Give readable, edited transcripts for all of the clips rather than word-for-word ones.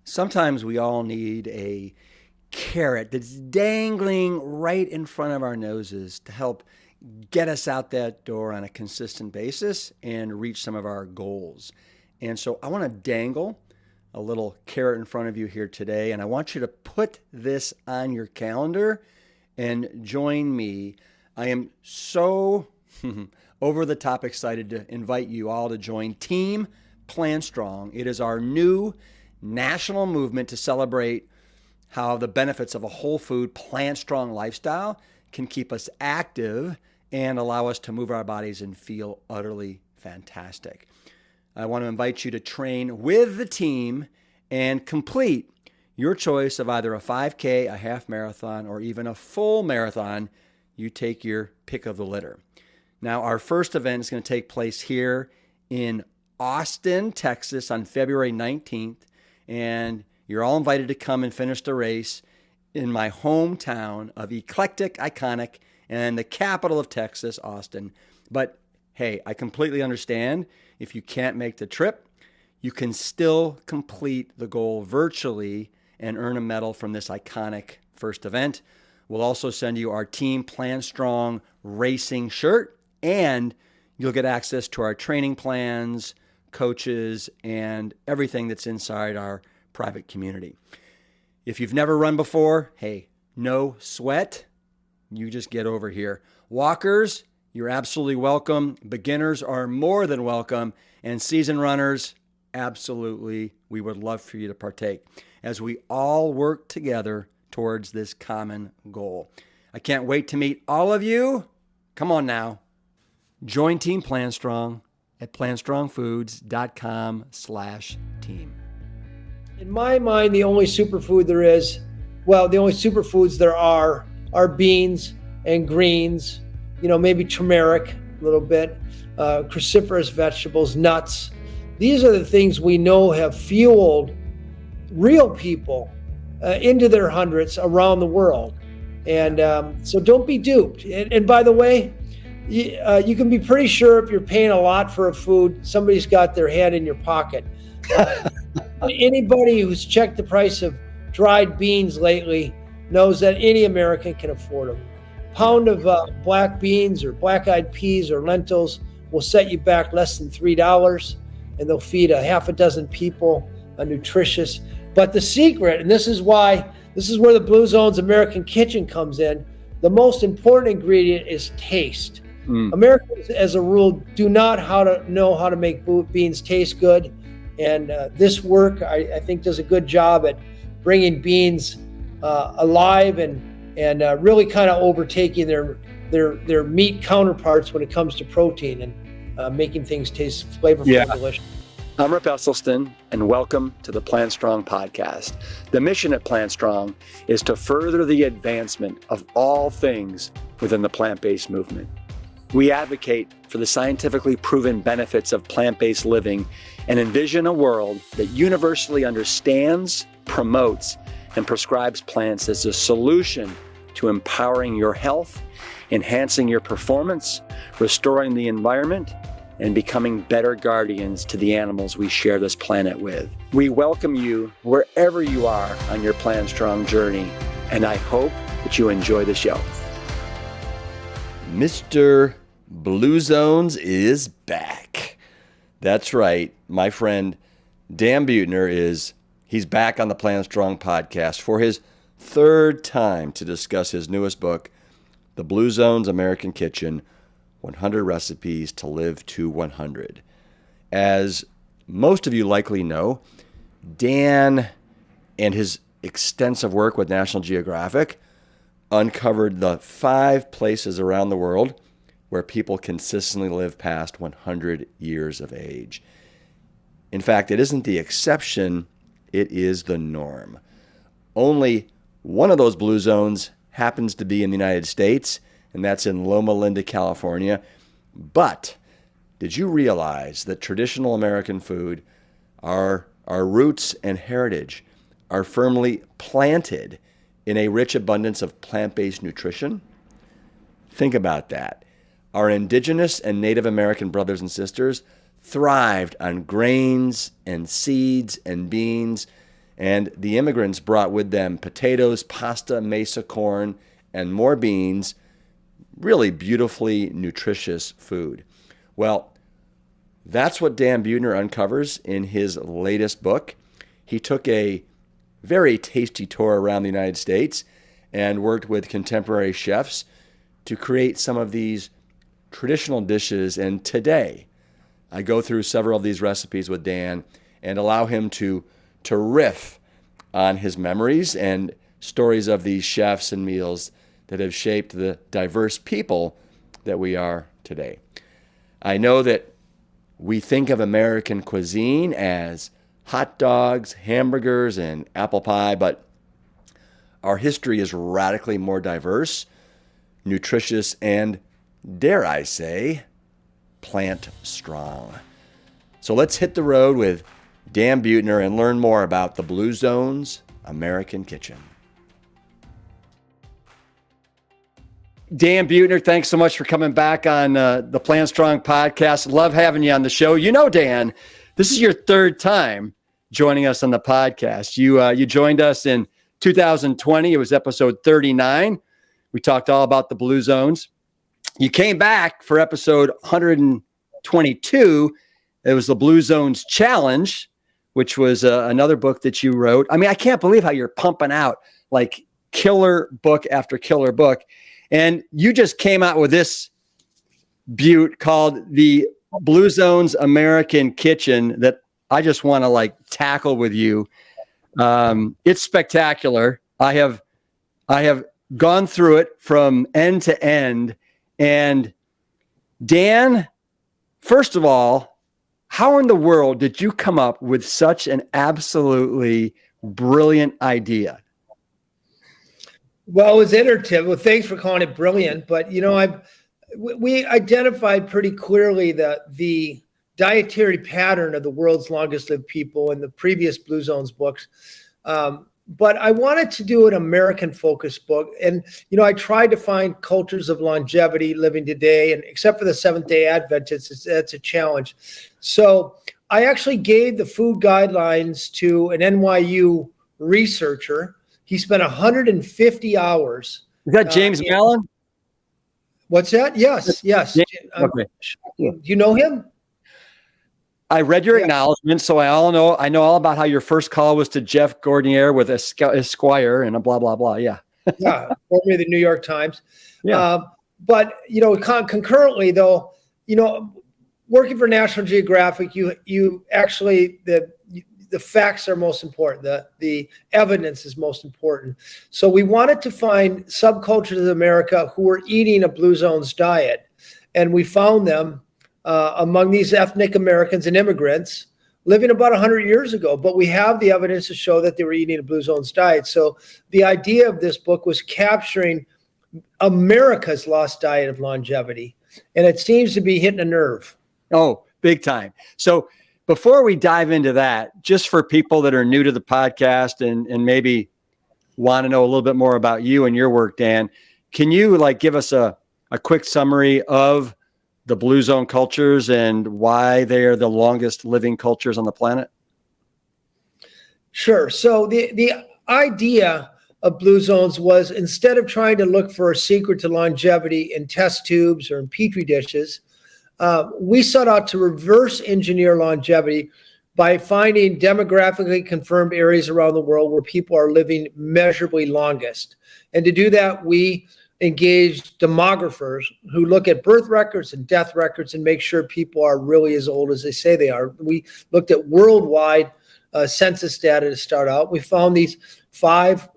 Sometimes we all need a carrot that's dangling right in front of our noses to help get us out that door on a consistent basis and reach some of our goals. And so I want to dangle a little carrot in front of you here today, and I want you to put this on your calendar and join me. I am so over the top excited to invite you all to join Team Plant Strong. It is our new national movement to celebrate how the benefits of a whole food, plant strong lifestyle can keep us active and allow us to move our bodies and feel utterly fantastic. I want to invite you to train with the team and complete your choice of either a 5K, a half marathon, or even a full marathon. You take your pick of the litter. Now, our first event is going to take place here in Austin, Texas on February 19th. And you're all invited to come and finish the race in my hometown of eclectic, iconic, and the capital of Texas, Austin. But hey, I completely understand if you can't make the trip, you can still complete the goal virtually and earn a medal from this iconic first event. We'll also send you our Team Plant Strong racing shirt, and you'll get access to our training plans, coaches, and everything that's inside our private community. If you've never run before, hey, no sweat. You just get over here. Walkers, you're absolutely welcome. Beginners are more than welcome. And seasoned runners, absolutely, we would love for you to partake as we all work together towards this common goal. I can't wait to meet all of you. Come on now. Join Team Plant Strong at plantstrongfoods.com/team. In my mind, the only superfood there is, the only superfoods there are beans and greens, maybe turmeric a little bit, cruciferous vegetables, nuts. These are the things we know have fueled real people into their hundreds around the world. And so don't be duped. And by the way, you can be pretty sure if you're paying a lot for a food, somebody's got their hand in your pocket. Anybody who's checked the price of dried beans lately knows that any American can afford them. A pound of black beans or black-eyed peas or lentils will set you back less than $3, and they'll feed a half a dozen people, nutritious. But the secret, and this is where the Bluezones American Kitchen comes in, the most important ingredient is taste. Americans, as a rule, do not know how to make beans taste good. And this work, I think, does a good job at bringing beans alive and really kind of overtaking their meat counterparts when it comes to protein and making things taste flavorful and delicious. I'm Rip Esselstyn, and welcome to the Plant Strong podcast. The mission at Plant Strong is to further the advancement of all things within the plant-based movement. We advocate for the scientifically proven benefits of plant-based living and envision a world that universally understands, promotes, and prescribes plants as a solution to empowering your health, enhancing your performance, restoring the environment, and becoming better guardians to the animals we share this planet with. We welcome you wherever you are on your Plant Strong journey, and I hope that you enjoy the show. Mr. Bluezones is back. That's right. My friend Dan Buettner he's back on the Plant Strong podcast for his third time to discuss his newest book, The Bluezones American Kitchen, 100 Recipes to Live to 100. As most of you likely know, Dan and his extensive work with National Geographic uncovered the 5 places around the world where people consistently live past 100 years of age. In fact, it isn't the exception, it is the norm. Only one of those blue zones happens to be in the United States, and that's in Loma Linda, California. But did you realize that traditional American food, our roots and heritage, are firmly planted in a rich abundance of plant-based nutrition? Think about that. Our indigenous and Native American brothers and sisters thrived on grains and seeds and beans And the immigrants brought with them potatoes, pasta, mesa, corn, and more beans. Really beautifully nutritious food. Well, that's what Dan Buettner uncovers in his latest book. He took a very tasty tour around the United States and worked with contemporary chefs to create some of these traditional dishes. And today, I go through several of these recipes with Dan and allow him to riff on his memories and stories of these chefs and meals that have shaped the diverse people that we are today. I know that we think of American cuisine as hot dogs, hamburgers, and apple pie, but our history is radically more diverse, nutritious, and, dare I say, plant strong. So let's hit the road with Dan Buettner and learn more about the Bluezones American Kitchen. Dan Buettner, thanks so much for coming back on the Plant Strong podcast. Love having you on the show. You know, Dan, this is your third time joining us on the podcast. You joined us in 2020. It was episode 39. We talked all about the Bluezones. You came back for episode 122. It was the Bluezones Challenge, which was another book that you wrote. I mean, I can't believe how you're pumping out like killer book after killer book. And you just came out with this beaut called the Bluezones American Kitchen that I just want to like tackle with you. It's spectacular. I have gone through it from end to end. And Dan, first of all, how in the world did you come up with such an absolutely brilliant idea? Well, it was iterative. Well, thanks for calling it brilliant. But, we identified pretty clearly the dietary pattern of the world's longest lived people in the previous Bluezones books. But I wanted to do an American focused book. And, I tried to find cultures of longevity living today. And except for the Seventh-day Adventists, that's a challenge. So I actually gave the food guidelines to an NYU researcher. He spent 150 hours. Is that James Mallon? What's that? Yes. Okay. Do you know him? I read your acknowledgement, so I know all about how your first call was to Jeff Gordinier with Esquire and a blah, blah, blah. Yeah. Yeah. Formerly the New York Times. Yeah. But, concurrently though, working for National Geographic, you actually, the facts are most important. The evidence is most important. So we wanted to find subcultures of America who were eating a Bluezones diet. And we found them among these ethnic Americans and immigrants living about 100 years ago. But we have the evidence to show that they were eating a Bluezones diet. So the idea of this book was capturing America's lost diet of longevity. And it seems to be hitting a nerve. Oh, big time. So before we dive into that, just for people that are new to the podcast and maybe want to know a little bit more about you and your work, Dan, can you give us a quick summary of the Bluezone cultures and why they are the longest living cultures on the planet? Sure. So the idea of Bluezones was, instead of trying to look for a secret to longevity in test tubes or in petri dishes, we sought out to reverse engineer longevity by finding demographically confirmed areas around the world where people are living measurably longest. And to do that, we engaged demographers who look at birth records and death records and make sure people are really as old as they say they are. We looked at worldwide census data to start out. We found these 5,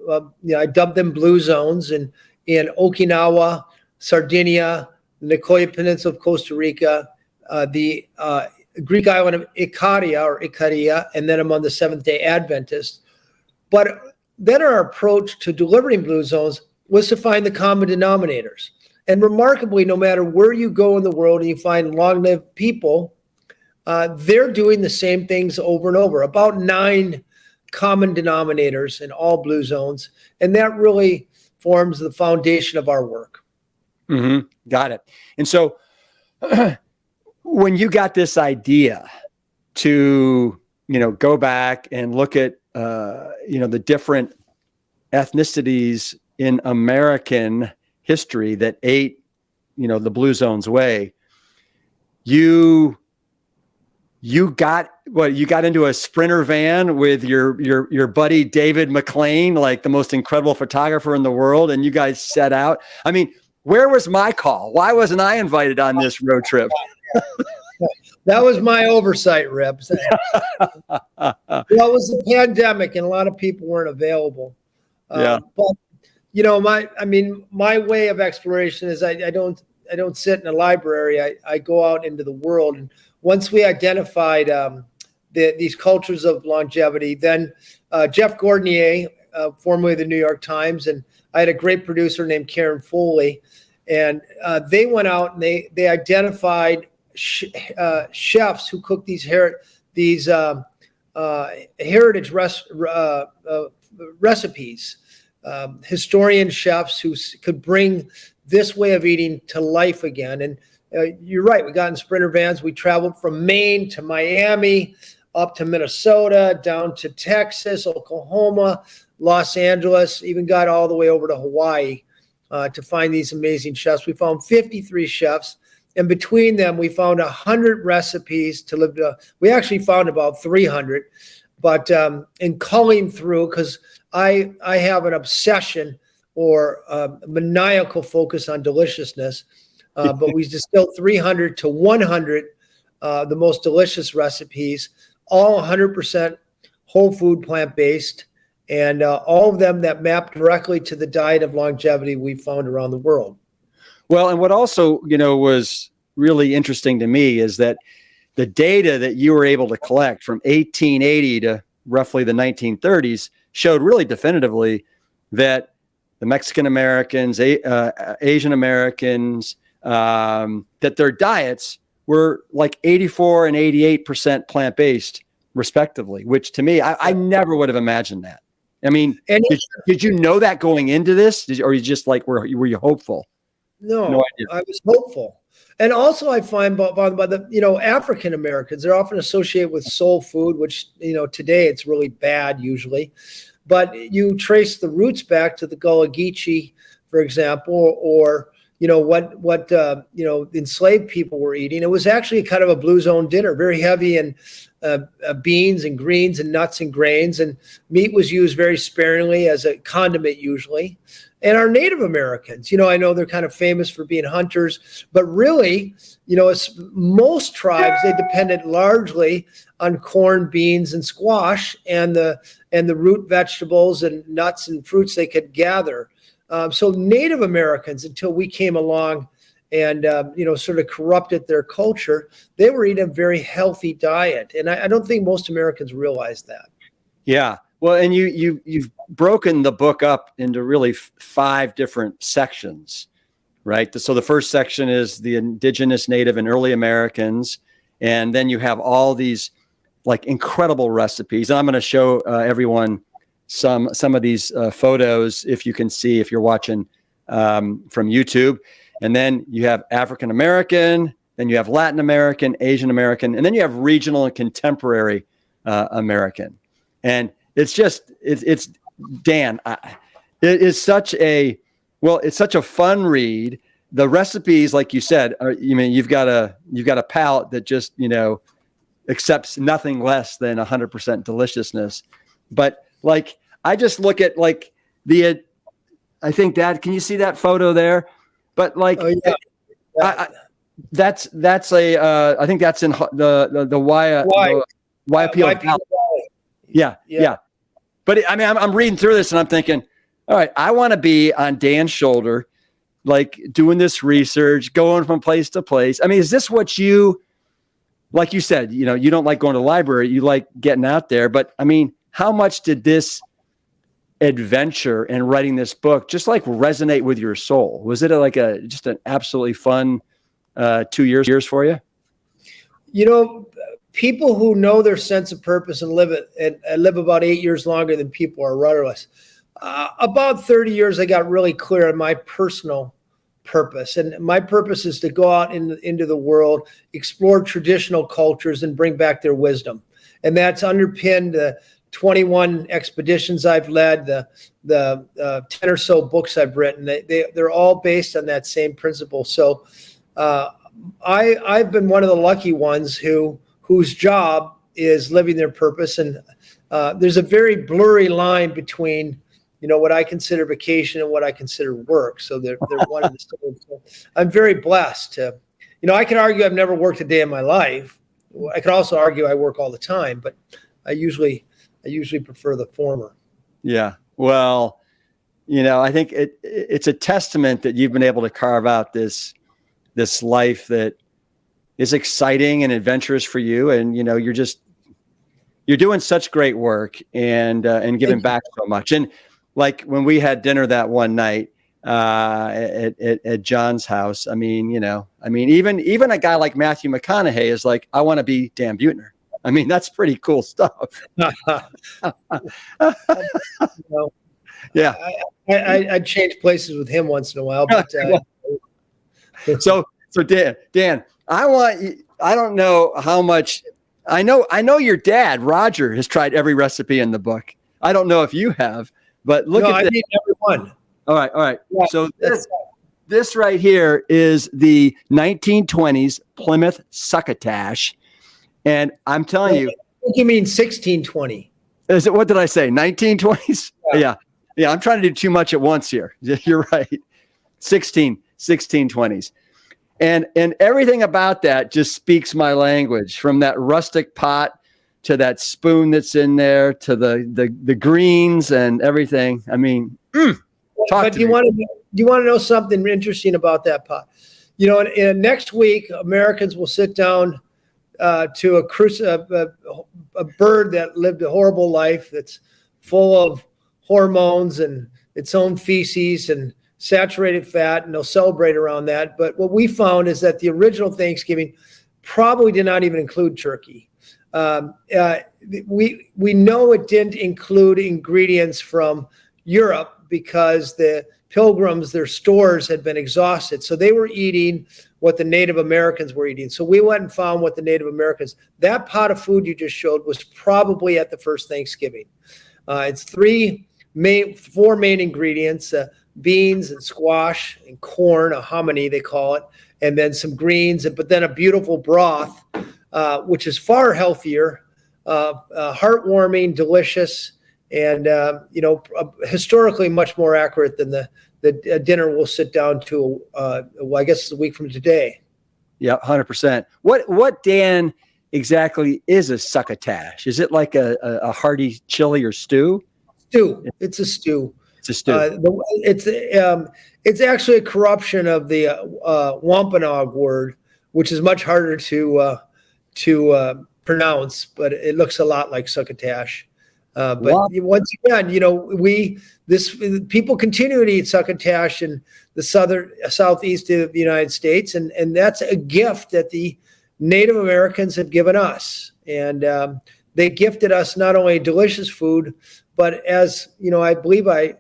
I dubbed them Bluezones in Okinawa, Sardinia, the Nicoya Peninsula of Costa Rica, the Greek island of Icaria, and then among the Seventh-day Adventists. But then our approach to delivering Bluezones was to find the common denominators. And remarkably, no matter where you go in the world and you find long-lived people, they're doing the same things over and over, about 9 common denominators in all Bluezones. And that really forms the foundation of our work. Mm-hmm. Got it. And so when you got this idea to go back and look at, the different ethnicities in American history that ate, the Bluezones way, you got into a Sprinter van with your buddy David McLean, like the most incredible photographer in the world, and you guys set out. I mean, where was my call? Why wasn't I invited on this road trip? That was my oversight, Rip. Well, it was a pandemic, and a lot of people weren't available. Yeah. But my way of exploration is I don't sit in a library. I go out into the world, and once we identified these cultures of longevity, then Jeff Gordonier, formerly of the New York Times, and I had a great producer named Karen Foley, and they went out and they identified chefs who cook these heritage recipes, historian chefs who could bring this way of eating to life again. And you're right, we got in Sprinter vans. We traveled from Maine to Miami, up to Minnesota, down to Texas, Oklahoma, Los Angeles, even got all the way over to Hawaii to find these amazing chefs. We found 53 chefs, and between them, we found 100 recipes to live. We actually found about 300, but in culling through, because I have an obsession or maniacal focus on deliciousness, but we distilled 300 to 100 the most delicious recipes, all 100% whole food, plant-based, and all of them that map directly to the diet of longevity we found around the world. Well, and what also, was really interesting to me is that the data that you were able to collect from 1880 to roughly the 1930s showed really definitively that the Mexican Americans, Asian Americans, that their diets were like 84 and 88% plant-based respectively, which to me, I never would have imagined that. I mean, did you know that going into this? Or you just like, were you hopeful? No I was hopeful. And also I find by the, African Americans, they're often associated with soul food, which, today it's really bad usually. But you trace the roots back to the Gullah Geechee, for example, or what enslaved people were eating. It was actually kind of a Bluezone dinner, very heavy in beans and greens and nuts and grains, and meat was used very sparingly as a condiment usually. And our Native Americans, I know they're kind of famous for being hunters, but really, most tribes, they depended largely on corn, beans, and squash, and the root vegetables and nuts and fruits they could gather. So Native Americans, until we came along and, sort of corrupted their culture, they were eating a very healthy diet. And I don't think most Americans realize that. Yeah. Well, and you've broken the book up into really 5 different sections, right? So the first section is the indigenous, Native, and early Americans. And then you have all these like incredible recipes. And I'm going to show everyone some of these photos, if you can see, if you're watching from YouTube. And then you have African American, then you have Latin American, Asian American, and then you have regional and contemporary American. And it's Dan, it is such a fun read. The recipes, like you said, you've got a palate that just, accepts nothing less than 100% deliciousness. But like, I just look at like I think that, can you see that photo there? But like, I think that's in the Waiapio Valley. Yeah. But I'm reading through this and I'm thinking, all right, I want to be on Dan's shoulder, like doing this research, going from place to place. I mean, is this what you, like you said, you don't like going to the library, you like getting out there, but I mean, how much did this adventure and writing this book just like resonate with your soul? Was it just an absolutely fun 2 years for you? People who know their sense of purpose and live it and live about 8 years longer than people are rudderless. About 30 years, I got really clear on my personal purpose. And my purpose is to go out into the world, explore traditional cultures, and bring back their wisdom. and that's underpinned the 21 expeditions I've led, the 10 or so books I've written. They're all based on that same principle. So I've been one of the lucky ones whose job is living their purpose. And there's a very blurry line between, what I consider vacation and what I consider work. So they're one and the same. So I'm very blessed to, I can argue I've never worked a day in my life. I could also argue I work all the time, but I usually prefer the former. Yeah. Well, I think it's a testament that you've been able to carve out this life that is exciting and adventurous for you. And, you're doing such great work and giving back so much. And like when we had dinner that one night at John's house, even a guy like Matthew McConaughey is like, I want to be Dan Buettner. I mean, that's pretty cool stuff. Yeah. I'd change places with him once in a while. But, So Dan, I don't know how much, I know your dad, Roger, has tried every recipe in the book. I don't know if you have, but look at this. I need everyone. All right. Yeah, so this right here is the 1920s Plymouth succotash. And I'm telling you. I think you mean 1620. Is it, what did I say? 1920s? Yeah. I'm trying to do too much at once here. You're right. 1620s. And everything about that just speaks my language, from that rustic pot to that spoon that's in there to the greens and everything. I mean, but do you want to know something interesting about that pot? In next week, Americans will sit down to a bird that lived a horrible life, that's full of hormones and its own feces and saturated fat, and they'll celebrate around that. But what we found is that the original Thanksgiving probably did not even include turkey. We know it didn't include ingredients from Europe because the Pilgrims, their stores had been exhausted. So they were eating what the Native Americans were eating. So we went and found what the Native Americans, that pot of food you just showed was probably at the first Thanksgiving. It's four main ingredients, beans and squash and corn, a hominy they call it, and then some greens, but then a beautiful broth, which is far healthier, heartwarming, delicious, and historically much more accurate than the dinner we'll sit down to. I guess it's a week from today. Yeah, 100%. What Dan exactly is a succotash? Is it like a hearty chili or stew? Stew. It's a stew. It's a stew. It's actually a corruption of the Wampanoag word, which is much harder to pronounce, but it looks a lot like succotash. But once again, people continue to eat succotash in the southeast of the United States, and that's a gift that the Native Americans have given us. And they gifted us not only delicious food, but as I believe I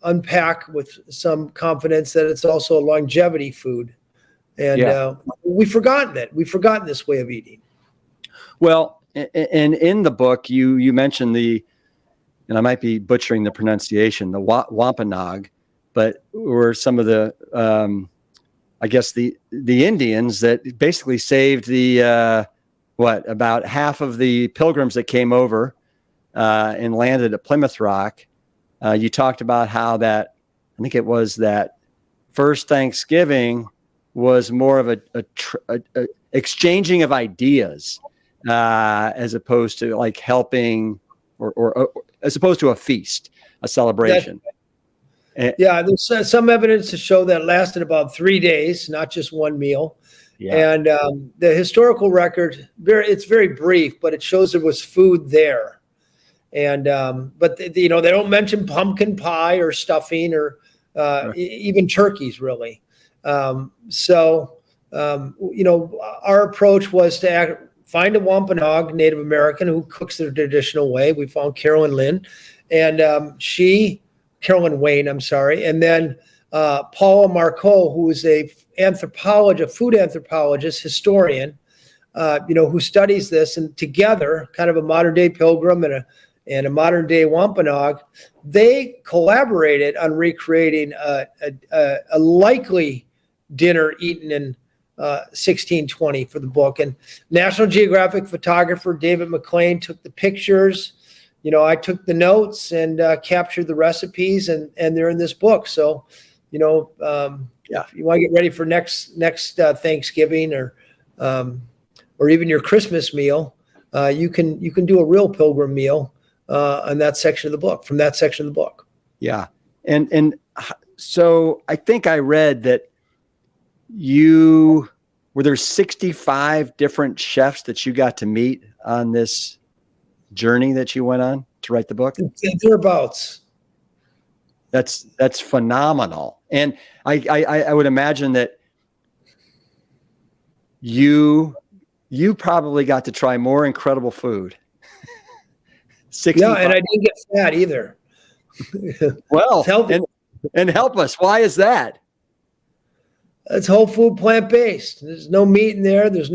unpack with some confidence, that it's also a longevity food. And we've forgotten it. We've forgotten this way of eating. Well, and in the book, you mentioned and I might be butchering the pronunciation, the Wampanoag, but were some of the, I guess the Indians that basically saved about half of the Pilgrims that came over and landed at Plymouth Rock. You talked about how I think it was that first Thanksgiving was more of a exchanging of ideas. As opposed to like helping or as opposed to a feast, a celebration. There's some evidence to show that it lasted about 3 days, not just one meal. Yeah. And the historical record, it's very brief, but it shows there was food there. And but they don't mention pumpkin pie or stuffing or even turkeys really. Our approach was to find a Wampanoag Native American who cooks the traditional way. We found Carolyn Wayne, and then Paula Marcoux, who is a food anthropologist, historian, who studies this, and together, kind of a modern day Pilgrim and a modern day Wampanoag, they collaborated on recreating a likely dinner eaten in 1620 for the book. And National Geographic photographer David McLean took the pictures. I took the notes and captured the recipes, and they're in this book. So, if you want to get ready for next Thanksgiving or even your Christmas meal, you can do a real Pilgrim meal on that section of the book, from that section of the book. Yeah. And so I think I read that were there 65 different chefs that you got to meet on this journey that you went on to write the book? Thereabouts. That's phenomenal. And I would imagine that you probably got to try more incredible food. 65. Yeah, and I didn't get fat either. Well, and help us. Why is that? It's whole food, plant-based. There's no meat in there. There's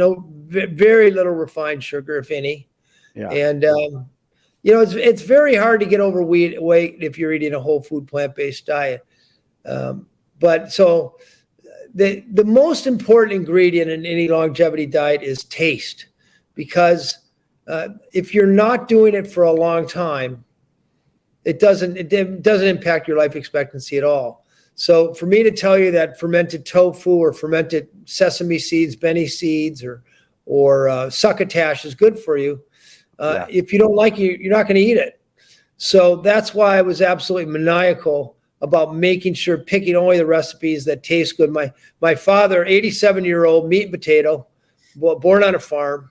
very little refined sugar, if any. Yeah. And it's very hard to get overweight if you're eating a whole food, plant-based diet. But so the most important ingredient in any longevity diet is taste, because if you're not doing it for a long time, it doesn't impact your life expectancy at all. So for me to tell you that fermented tofu or fermented sesame seeds, Benny seeds, or succotash is good for you, if you don't like it, you're not going to eat it. So that's why I was absolutely maniacal about making sure, picking only the recipes that taste good. My father, 87-year-old meat and potato, born on a farm,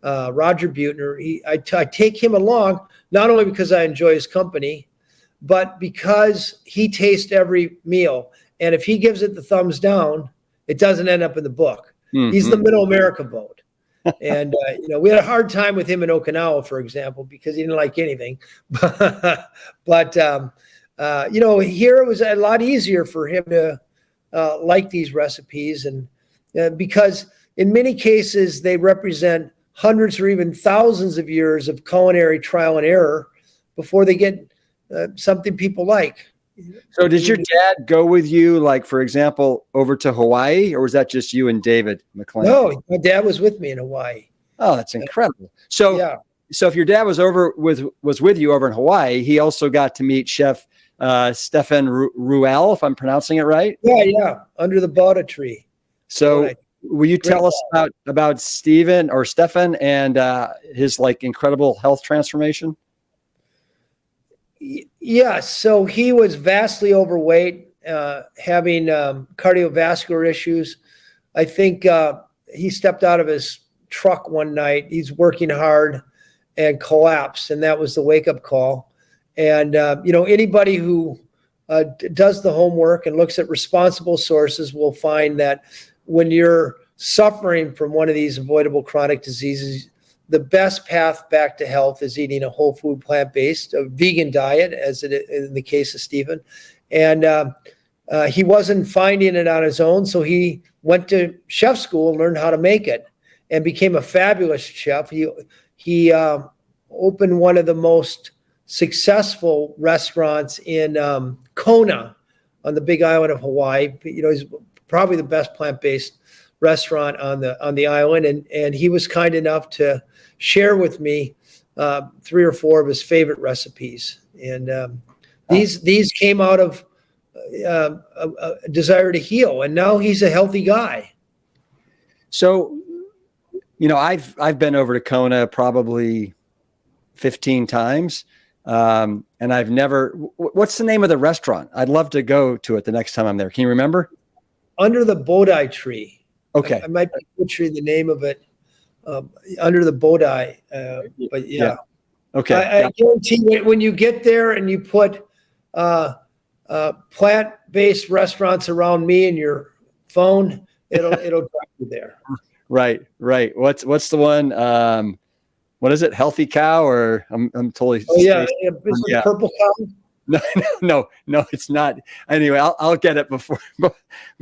Roger Buettner, I take him along, not only because I enjoy his company, but because he tastes every meal. And if he gives it the thumbs down, it doesn't end up in the book. Mm-hmm. He's the middle America vote. And, we had a hard time with him in Okinawa, for example, because he didn't like anything. But here it was a lot easier for him to like these recipes. And because in many cases, they represent hundreds or even thousands of years of culinary trial and error before they get something people like. So did your dad go with you, like, for example, over to Hawaii, or was that just you and David McLean? No, my dad was with me in Hawaii. Oh, that's incredible. So, yeah. So if your dad was with you over in Hawaii, he also got to meet Chef Stefan Ruel, if I'm pronouncing it right. Yeah, under the Buddha tree. So will you tell us about Stefan and his incredible health transformation? Yes. So he was vastly overweight, having cardiovascular issues. I think he stepped out of his truck one night. He's working hard and collapsed, and that was the wake-up call. And anybody who does the homework and looks at responsible sources will find that when you're suffering from one of these avoidable chronic diseases, the best path back to health is eating a whole food, plant-based, a vegan diet, as in the case of Stephen. And he wasn't finding it on his own, so he went to chef school and learned how to make it and became a fabulous chef. He opened one of the most successful restaurants in Kona on the Big Island of Hawaii. He's probably the best plant-based restaurant on the island, and he was kind enough to share with me 3 or 4 of his favorite recipes. And these came out of a desire to heal, and now he's a healthy guy. So, I've been over to Kona probably 15 times, and I've never. What's the name of the restaurant? I'd love to go to it the next time I'm there. Can you remember? Under the Bodhi tree. Okay. I might be butchering the name of it. Under the Bodhi, but yeah. Okay. I guarantee when you get there and you put plant-based restaurants around me in your phone, it'll drive you there. Right. What's the one? What is it? Healthy Cow, or I'm totally. Oh yeah, it's Purple Cow. No, no, it's not. Anyway, I'll get it before.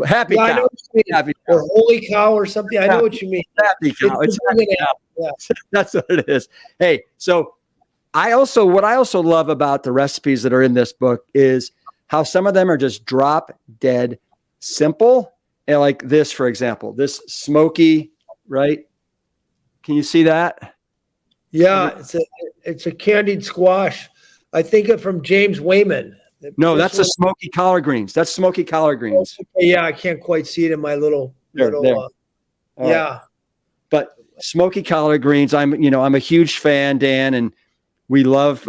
Happy Yeah, I cow. know what you mean. Happy Or cow. holy cow or something. I know what you mean. Happy cow. It's happy cow. Yeah. That's what it is. Hey, so what I also love about the recipes that are in this book is how some of them are just drop dead simple. And like this, for example, this smoky, right? Can you see that? Yeah, it's a candied squash. I think it from James Wayman. No, that's a smoky collard greens. That's smoky collard greens. Yeah, I can't quite see it in my little. There. Yeah. Right. But smoky collard greens, I'm a huge fan, Dan, and we love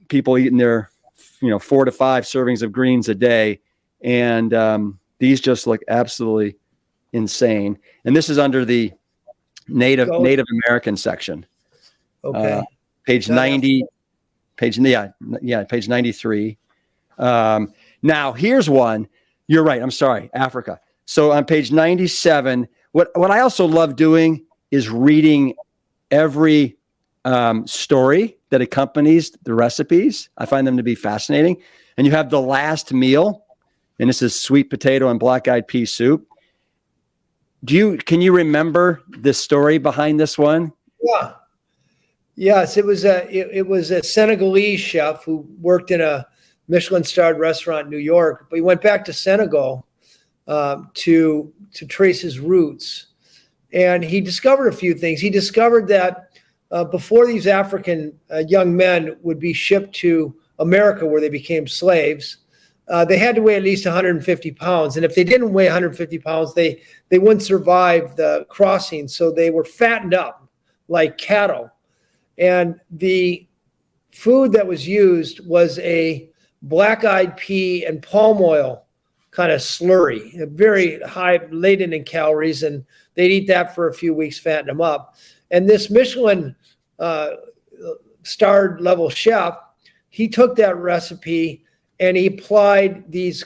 people eating their 4 to 5 servings of greens a day, and these just look absolutely insane. And this is under the Native American section. Okay. Page 90. Page 93. Now here's one. You're right. I'm sorry, Africa. So on page 97, what I also love doing is reading every story that accompanies the recipes. I find them to be fascinating. And you have the last meal, and this is sweet potato and black-eyed pea soup. Can you remember the story behind this one? Yeah. Yes, it was a Senegalese chef who worked in a Michelin-starred restaurant in New York, but he went back to Senegal to trace his roots, and he discovered a few things. He discovered that before these African young men would be shipped to America, where they became slaves, they had to weigh at least 150 pounds, and if they didn't weigh 150 pounds, they wouldn't survive the crossing. So they were fattened up like cattle. And the food that was used was a black-eyed pea and palm oil kind of slurry, very high, laden in calories, and they'd eat that for a few weeks, fatten them up. And this Michelin starred level chef, he took that recipe and he applied these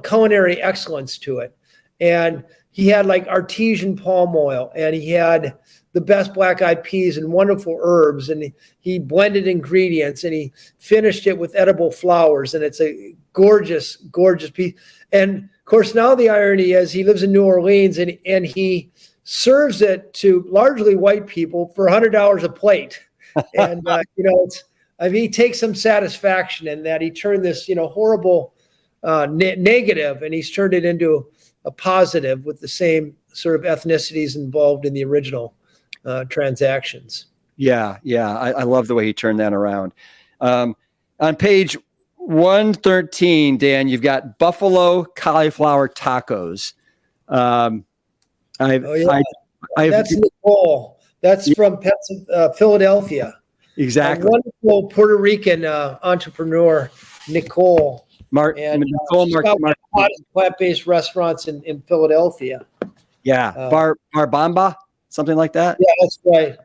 culinary excellence to it. And he had like artesian palm oil, and he had the best black-eyed peas and wonderful herbs, and he blended ingredients, and he finished it with edible flowers, and it's a gorgeous, gorgeous piece. And of course, now the irony is he lives in New Orleans, and he serves it to largely white people for $100 a plate. And he takes some satisfaction in that he turned this horrible negative, and he's turned it into a positive with the same sort of ethnicities involved in the original transactions. Yeah. I love the way he turned that around. On page 113, Dan, you've got buffalo cauliflower tacos. That's Nicole. That's from Philadelphia. Exactly. A wonderful Puerto Rican entrepreneur, Nicole. Plant-based restaurants in Philadelphia. Yeah, Barbamba, something like that. Yeah, that's right.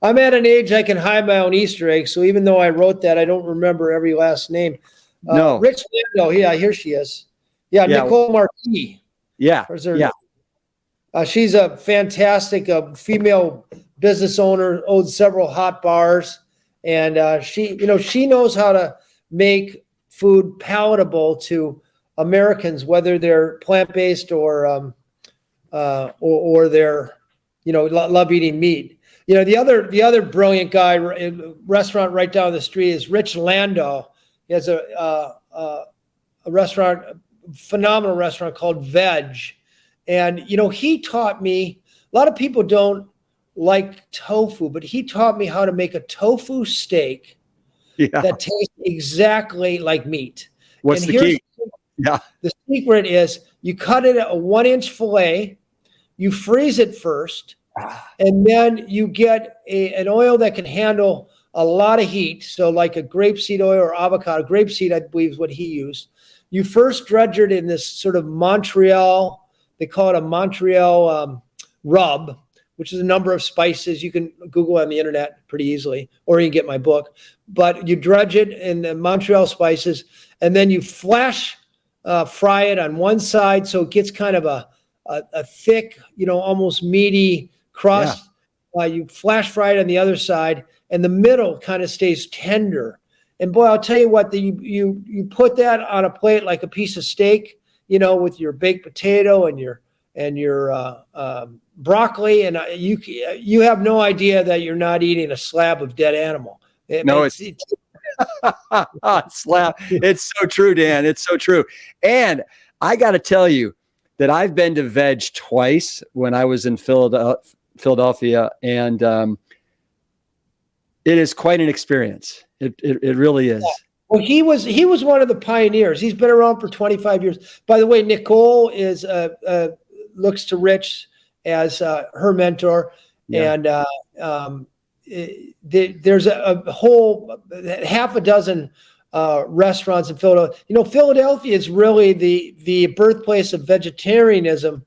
I'm at an age I can hide my own Easter eggs, so even though I wrote that, I don't remember every last name. No. Rich Lando, yeah, here she is. Yeah, Nicole Marquis. Yeah, she's a fantastic female business owner, owns several hot bars, and she knows how to make food palatable to Americans, whether they're plant-based or they're love eating meat. The other brilliant guy, restaurant right down the street, is Rich Lando. He has a restaurant, phenomenal restaurant called Veg, and he taught me. A lot of people don't like tofu, but he taught me how to make a tofu steak that tastes exactly like meat. What's the key? Yeah. The secret is you cut it a 1-inch fillet, you freeze it first, and then you get an oil that can handle a lot of heat. So like a grapeseed oil or avocado. Grapeseed, I believe, is what he used. You first dredge it in this sort of Montreal, they call it a Montreal rub, which is a number of spices. You can Google on the internet pretty easily, or you can get my book. But you dredge it in the Montreal spices, and then you flash fry it on one side so it gets kind of a thick, almost meaty crust. You flash fry it on the other side, and the middle kind of stays tender. And boy, I'll tell you what, you put that on a plate like a piece of steak, with your baked potato and your broccoli, and you have no idea that you're not eating a slab of dead animal. It's slap. It's so true, Dan. It's so true. And I got to tell you that I've been to Veg twice when I was in Philadelphia, and it is quite an experience. It really is. Well, he was one of the pioneers. He's been around for 25 years. By the way, Nicole looks to Rich as her mentor, and there's a whole half a dozen restaurants in Philadelphia. Philadelphia is really the birthplace of vegetarianism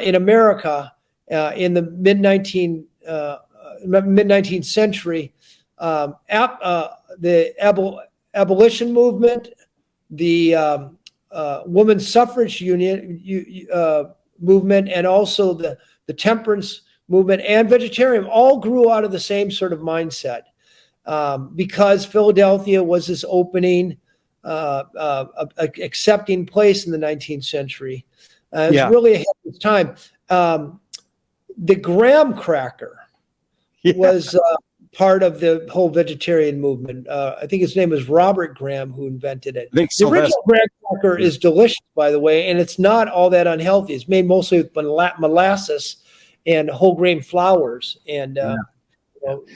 in America in the mid 19th century. The abolition movement, the women's suffrage movement, and also the temperance movement and vegetarian all grew out of the same sort of mindset, because Philadelphia was this opening, accepting place in the 19th century. It's really ahead of its time. The graham cracker was part of the whole vegetarian movement. I think his name was Robert Graham who invented it. The original graham cracker is delicious, by the way, and it's not all that unhealthy. It's made mostly with molasses and whole grain flours, and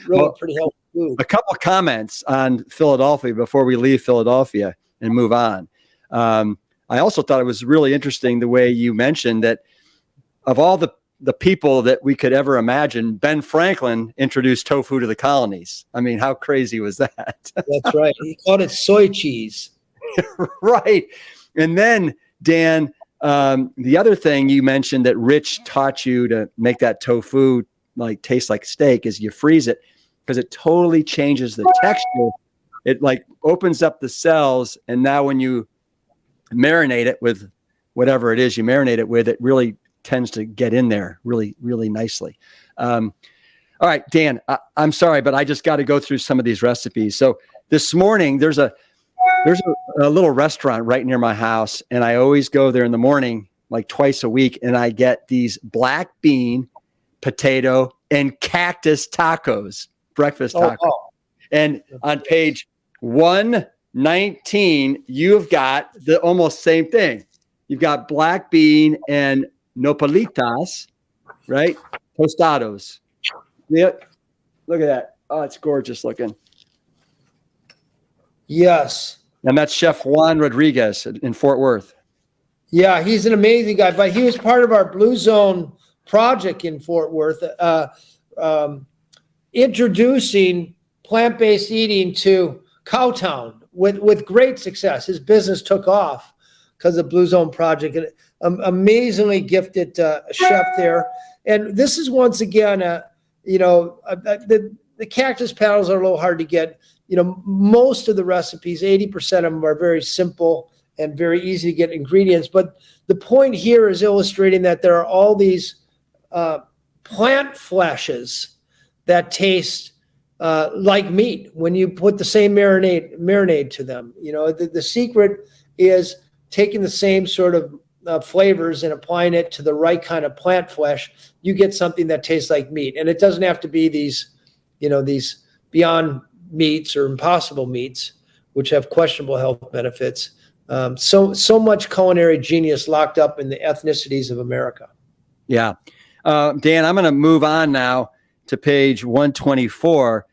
really pretty healthy food. A couple of comments on Philadelphia before we leave Philadelphia and move on. I also thought it was really interesting the way you mentioned that of all the people that we could ever imagine, Ben Franklin introduced tofu to the colonies. I mean, how crazy was that? That's right. He called it soy cheese. Right. And then, Dan, the other thing you mentioned that Rich taught you to make that tofu taste like steak is you freeze it, because it totally changes the texture. It opens up the cells, and now when you marinate it with whatever it is you marinate it with, it really tends to get in there really, really nicely. All right, Dan, I'm sorry, but I just got to go through some of these recipes. So this morning, there's a little restaurant right near my house, and I always go there in the morning, twice a week, and I get these black bean, potato, and cactus tacos, breakfast tacos. And on page 119, you've got the almost same thing. You've got black bean and nopalitas, right? Tostados. Yep. Look at that. Oh, it's gorgeous looking. Yes. And that's Chef Juan Rodriguez in Fort Worth. Yeah, he's an amazing guy, but he was part of our Blue Zone project in Fort Worth, introducing plant-based eating to Cowtown with great success. His business took off because of the Blue Zone project. And amazingly gifted chef there. And this is once again, the cactus paddles are a little hard to get. Most of the recipes, 80% of them are very simple and very easy to get ingredients. But the point here is illustrating that there are all these plant fleshes that taste like meat when you put the same marinade to them. The secret is taking the same sort of flavors and applying it to the right kind of plant flesh. You get something that tastes like meat, and it doesn't have to be these Beyond Meats or Impossible Meats, which have questionable health benefits. So much culinary genius locked up in the ethnicities of America. Yeah, Dan, I'm going to move on now to page 124,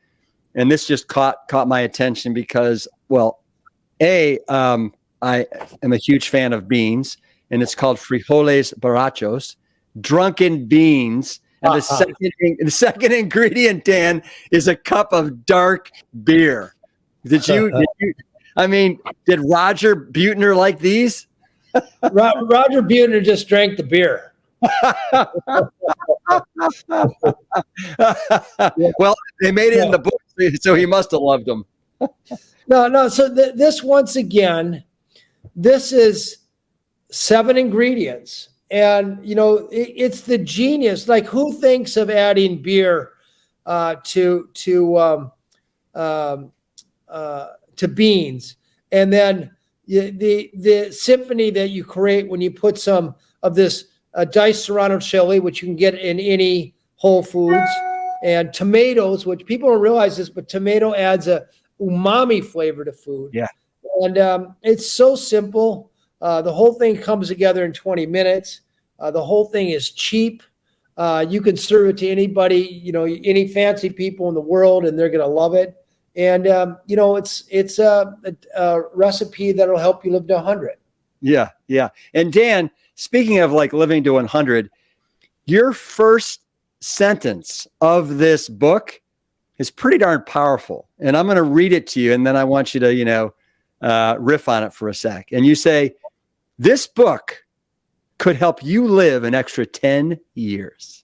and this just caught my attention because, I am a huge fan of beans, and it's called frijoles borrachos, drunken beans. And the second ingredient, Dan, is a cup of dark beer. Did Roger Buettner like these? Roger Buettner just drank the beer. Well, they made it in the book, so he must have loved them. No. So this, once again, this is 7 ingredients, and it's the genius. Who thinks of adding beer to to beans. And then the symphony that you create when you put some of this diced serrano chili, which you can get in any Whole Foods, and tomatoes, which people don't realize this, but tomato adds a umami flavor to food. Yeah. And it's so simple. The whole thing comes together in 20 minutes. The whole thing is cheap. You can serve it to anybody, any fancy people in the world, and they're going to love it. And, it's a recipe that'll help you live to 100. Yeah. Yeah. And Dan, speaking of like living to 100, your first sentence of this book is pretty darn powerful. And I'm going to read it to you. And then I want you to, riff on it for a sec. And you say, this book could help you live an extra 10 years.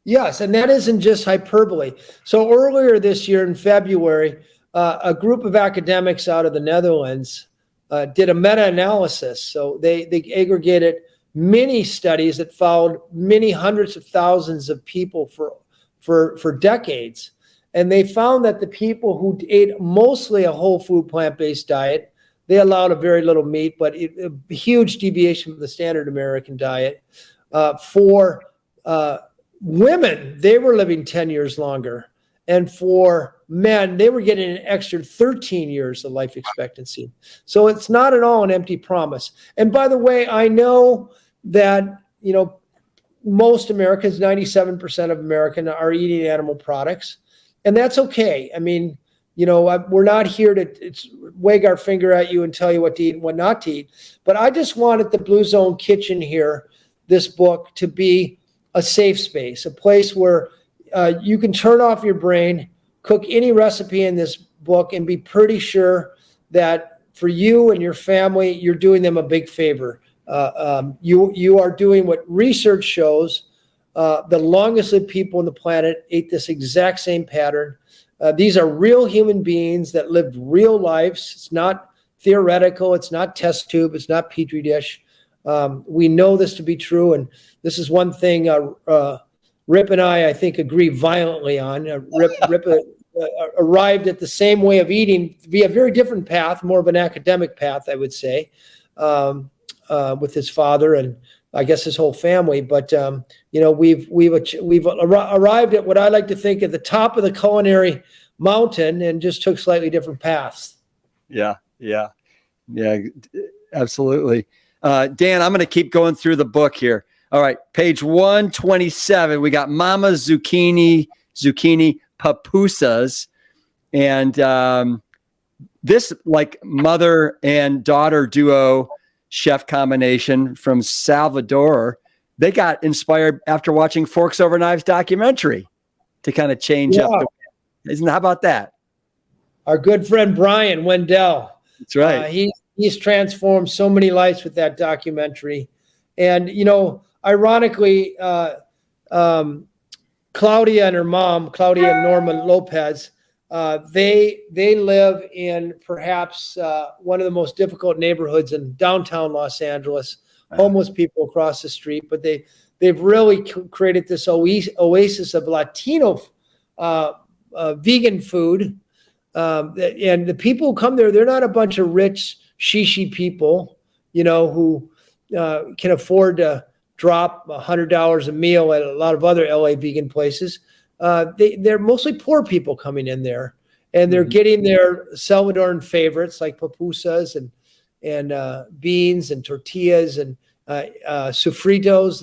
Yes, and that isn't just hyperbole. So earlier this year in February, a group of academics out of the Netherlands did a meta-analysis. So they aggregated many studies that followed many hundreds of thousands of people for decades. And they found that the people who ate mostly a whole food plant-based diet, they allowed a very little meat, but a huge deviation from the standard American diet. For women, they were living 10 years longer. And for men, they were getting an extra 13 years of life expectancy. So it's not at all an empty promise. And by the way, I know that, most Americans, 97% of Americans are eating animal products. And that's okay. I mean, we're not here to wag our finger at you and tell you what to eat and what not to eat. But I just wanted the Blue Zone Kitchen here, this book, to be a safe space, a place where you can turn off your brain, cook any recipe in this book, and be pretty sure that for you and your family, you're doing them a big favor. You are doing what research shows. The longest lived people on the planet ate this exact same pattern. These are real human beings that lived real lives. It's not theoretical. It's not test tube. It's not Petri dish. We know this to be true. And this is one thing Rip and I think, agree violently on. Rip arrived at the same way of eating via a very different path, more of an academic path, I would say, with his father and I guess his whole family. But we've arrived at what I like to think at the top of the culinary mountain and just took slightly different paths. Yeah, absolutely. Dan, I'm going to keep going through the book here. All right, page 127. We got Mama Zucchini pupusas, and this like mother and daughter duo chef combination from Salvador, they got inspired after watching Forks Over Knives documentary to kind of change up. How about that? Our good friend Brian Wendell. That's right. He's transformed so many lives with that documentary. And, ironically, Claudia and her mom, Claudia and Norman Lopez, they live in perhaps one of the most difficult neighborhoods in downtown Los Angeles, homeless people across the street, but they've really created this oasis of Latino vegan food. And the people who come there, they're not a bunch of rich shishi people, who can afford to drop $100 a meal at a lot of other LA vegan places. They're mostly poor people coming in there, and they're getting their Salvadoran favorites like pupusas and beans and tortillas and sofritos.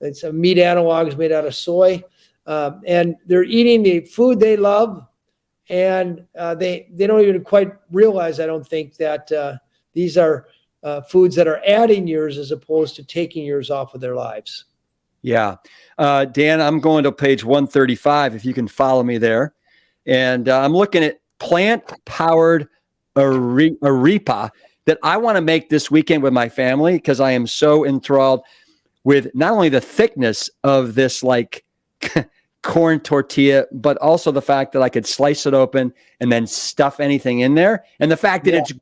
It's meat analogs made out of soy, and they're eating the food they love, and they don't even quite realize, I don't think, that these are foods that are adding years as opposed to taking years off of their lives. Yeah. Dan, I'm going to page 135, if you can follow me there. And I'm looking at plant-powered arepa that I want to make this weekend with my family because I am so enthralled with not only the thickness of this like corn tortilla, but also the fact that I could slice it open and then stuff anything in there. And the fact that it's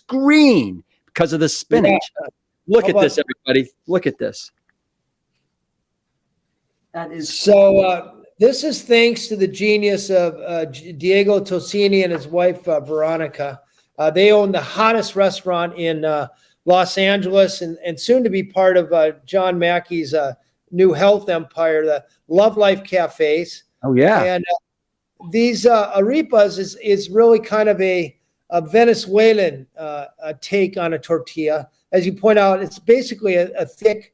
green because of the spinach. Yeah. Look at this, everybody. Look at this. That is so This is thanks to the genius of Diego Tosini and his wife, Veronica. They own the hottest restaurant in Los Angeles and soon to be part of John Mackey's new health empire, the Love Life Cafes. Oh, yeah. And these arepas is really kind of a Venezuelan take on a tortilla. As you point out, it's basically a thick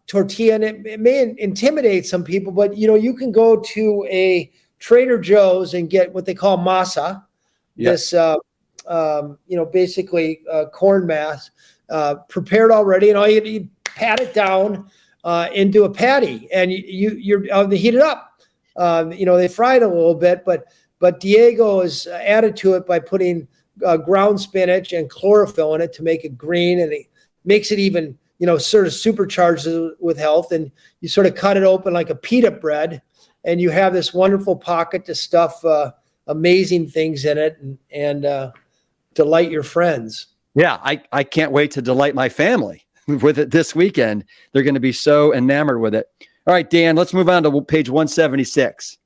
tortilla, and it may intimidate some people, but you can go to a Trader Joe's and get what they call masa, this basically corn mass prepared already, and all you pat it down into a patty, and you're they heat it up. They fry it a little bit, but Diego has added to it by putting ground spinach and chlorophyll in it to make it green, and it makes it even sort of supercharged with health. And you sort of cut it open like a pita bread, and you have this wonderful pocket to stuff amazing things in it and delight your friends. Yeah, I can't wait to delight my family with it this weekend. They're going to be so enamored with it. All right, Dan, let's move on to page 176.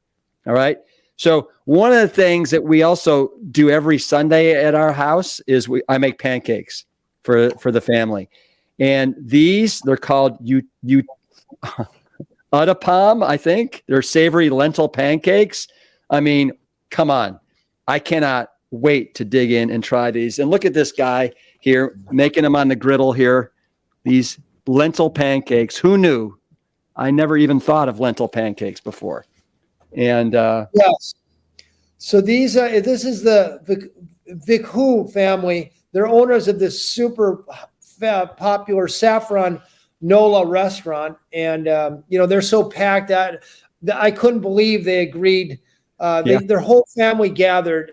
All right. So one of the things that we also do every Sunday at our house is I make pancakes for the family. And they're called Uttapam, I think. They're savory lentil pancakes. I mean, come on. I cannot wait to dig in and try these. And look at this guy here making them on the griddle here. These lentil pancakes. Who knew? I never even thought of lentil pancakes before. And yes. So this is the Vikhu family. They're owners of this super popular Saffron Nola restaurant, and they're so packed that I couldn't believe they agreed. Their whole family gathered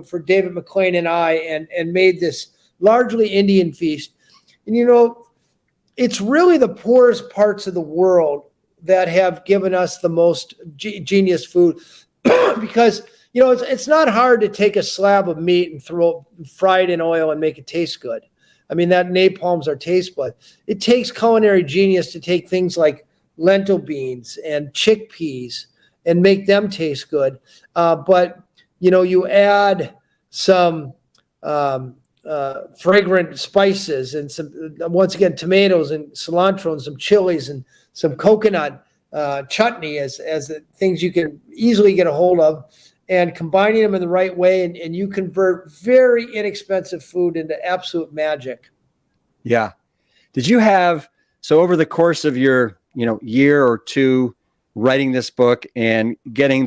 for David McLean and I, and made this largely Indian feast. And it's really the poorest parts of the world that have given us the most genius food, because it's not hard to take a slab of meat and fry it in oil and make it taste good. I mean, that napalm's our taste bud. It takes culinary genius to take things like lentil beans and chickpeas and make them taste good. But you add some fragrant spices and once again, tomatoes and cilantro and some chilies and some coconut chutney as the things you can easily get a hold of, and combining them in the right way, and you convert very inexpensive food into absolute magic. Yeah. Did you have, so over the course of your, year or two writing this book and getting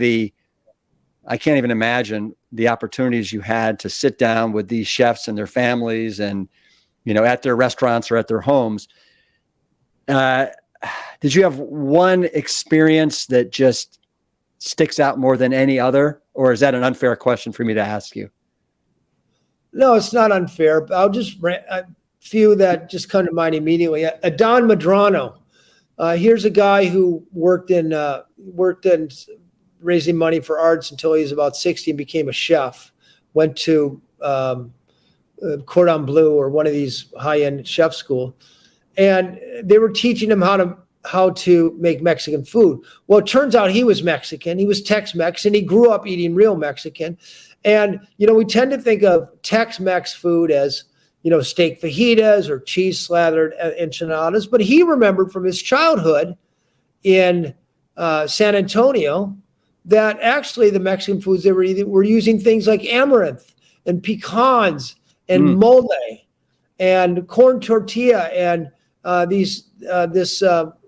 I can't even imagine the opportunities you had to sit down with these chefs and their families and, at their restaurants or at their homes. Did you have one experience that just sticks out more than any other? Or is that an unfair question for me to ask you? No, it's not unfair. But I'll just a few that just come to mind immediately. Don Medrano. Here's a guy who worked in raising money for arts until he was about 60 and became a chef. Went to Cordon Bleu or one of these high-end chef school, and they were teaching him how to make Mexican food. Well, it turns out he was Mexican. He was Tex-Mex, and he grew up eating real Mexican. And, we tend to think of Tex-Mex food as, steak fajitas or cheese slathered enchiladas. But he remembered from his childhood in San Antonio that actually the Mexican foods they were eating were using things like amaranth and pecans and mole and corn tortilla and this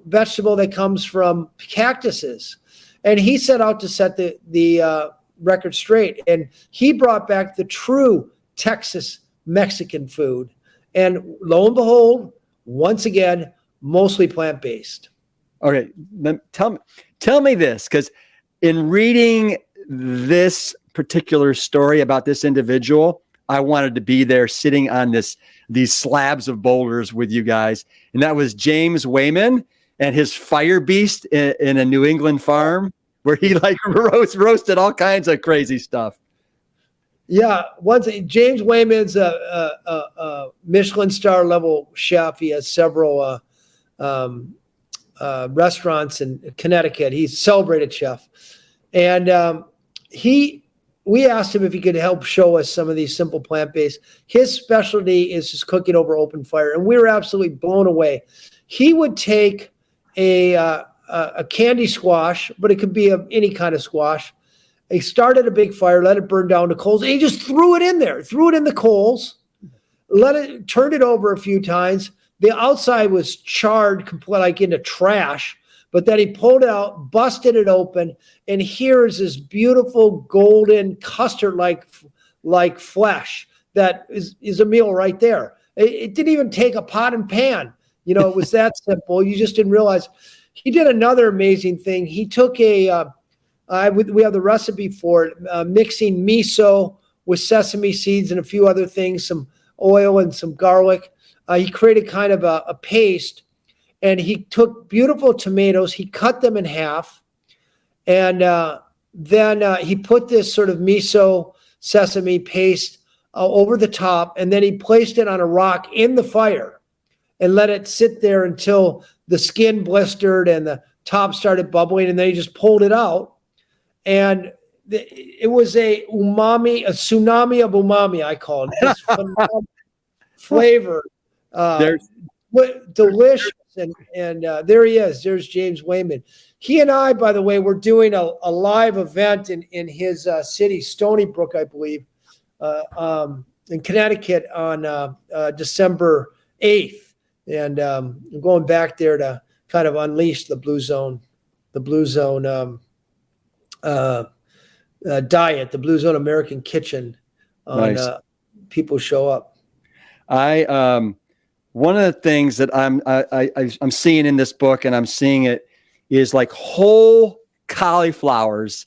vegetable that comes from cactuses. And he set out to set the record straight. And he brought back the true Texas Mexican food. And lo and behold, once again, mostly plant-based. Okay, then tell me this, because in reading this particular story about this individual, I wanted to be there sitting on these slabs of boulders with you guys. And that was James Wayman and his fire beast in a New England farm where he roasted all kinds of crazy stuff. Yeah, James Wayman's a Michelin star level chef. He has several restaurants in Connecticut. He's a celebrated chef. And we asked him if he could help show us some of these simple plant-based. His specialty is just cooking over open fire, and we were absolutely blown away. He would take a candy squash, but it could be any kind of squash. He started a big fire, let it burn down to coals, and he just threw it in there, threw it in the coals, turned it over a few times. The outside was charred, like into trash. But then he pulled it out, busted it open, and here is this beautiful golden custard-like flesh that is a meal right there. It didn't even take a pot and pan. It was that simple. You just didn't realize. He did another amazing thing. He took we have the recipe for it, mixing miso with sesame seeds and a few other things, some oil and some garlic. He created kind of a paste. And he took beautiful tomatoes, he cut them in half, and then he put this sort of miso sesame paste over the top, and then he placed it on a rock in the fire and let it sit there until the skin blistered and the top started bubbling, and then he just pulled it out. And it was a tsunami of umami, I call it. This phenomenal flavor. Delicious. And there he is. There's James Wayman. He and I, by the way, we're doing a live event in his city, Stony Brook, I believe, in Connecticut on December 8th. And I'm going back there to kind of unleash the Bluezone diet, the Bluezone American Kitchen. Nice. People show up. One of the things that I'm seeing in this book, and I'm seeing it, is like whole cauliflowers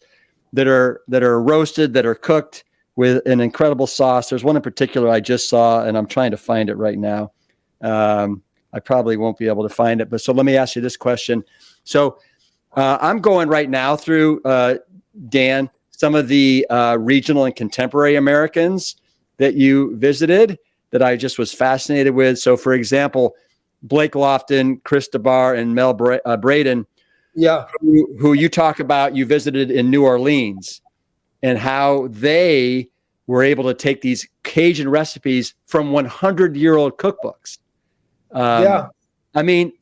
that are roasted, that are cooked with an incredible sauce. There's one in particular I just saw, and I'm trying to find it right now. I probably won't be able to find it, but so let me ask you this question. So I'm going right now through, Dan, some of the regional and contemporary Americans that you visited that I just was fascinated with. So, for example, Blake Lofton, Chris DeBar, and Mel Braden, who you talk about, you visited in New Orleans, and how they were able to take these Cajun recipes from 100-year-old cookbooks. I mean,